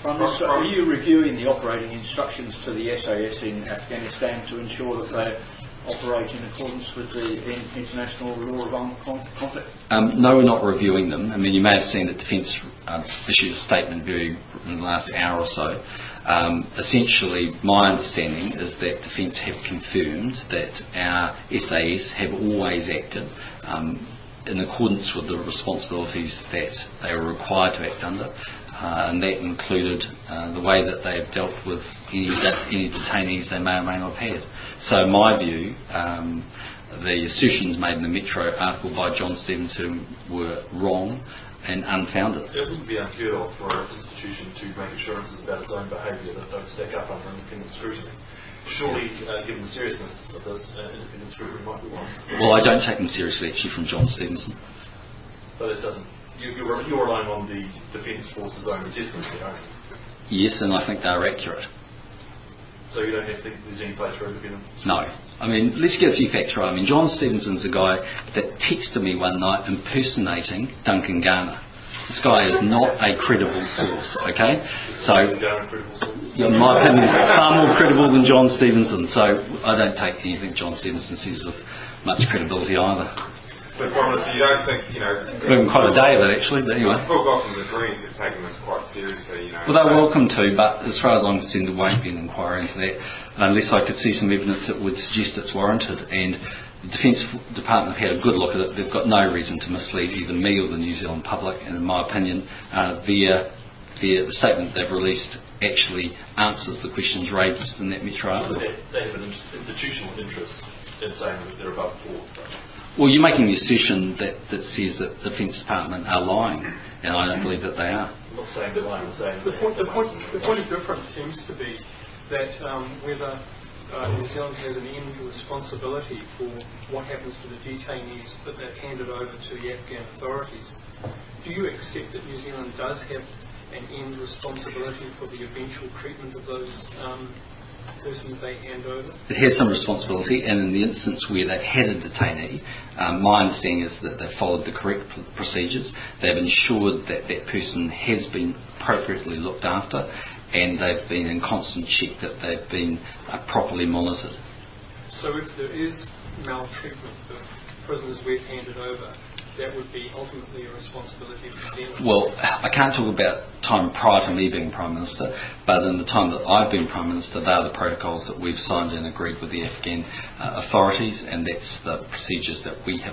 Prime Minister, are you reviewing the operating instructions to the SAS in Afghanistan to ensure that they operate in accordance with the international law of armed conflict? No, we're not reviewing them. I mean, you may have seen that Defence issued a statement in the last hour or so. Essentially, my understanding is that Defence have confirmed that our SAS have always acted in accordance with the responsibilities that they were required to act under, and that included the way that they have dealt with any detainees they may or may not have had. So in my view, the assertions made in the Metro article by Jon Stephenson were wrong and unfounded. It wouldn't be unheard of for an institution to make assurances about its own behaviour that don't stack up under independent scrutiny. Surely, given the seriousness of this, independent scrutiny might be one. Well, I don't take them seriously, actually, from Jon Stephenson. But it doesn't. You're relying on the Defence Force's own assessment, aren't you? Yes, and I think they're accurate. So you don't think there's any place for independence? No. I mean, let's get a few facts right. I mean, Jon Stephenson's the guy that texted me one night impersonating Duncan Garner. This guy is not a credible source, okay? So, in my opinion, far more credible than Jon Stephenson. So I don't take anything Jon Stephenson says with much credibility either. So, Prime Minister, you don't think, We're having quite a day of it, actually, but anyway. Full Government the Greens have taken this quite seriously, Well, they're welcome to, but as far as I'm concerned, there won't be an inquiry into that unless I could see some evidence that would suggest it's warranted. And the Defence Department have had a good look at it. They've got no reason to mislead either me or the New Zealand public, and in my opinion, the statement they've released actually answers the questions raised in that Metro article. They have an institutional interest in saying that they're above board. Well, you're making the assertion that says that the Defence Department are lying, and I don't believe that they are. I'm not saying they're lying, I'm saying... The point of difference seems to be that whether New Zealand has an end responsibility for what happens to the detainees that they've handed over to the Afghan authorities. Do you accept that New Zealand does have an end responsibility for the eventual treatment of those persons they hand over? It has some responsibility, and in the instance where they've had a detainee, my understanding is that they've followed the correct procedures. They've ensured that that person has been appropriately looked after, and they've been in constant check that they've been properly monitored. So if there is maltreatment of prisoners we've handed over, that would be ultimately a responsibility of New Zealand? Well, I can't talk about time prior to me being Prime Minister, but in the time that I've been Prime Minister, they are the protocols that we've signed and agreed with the Afghan authorities, and that's the procedures that we have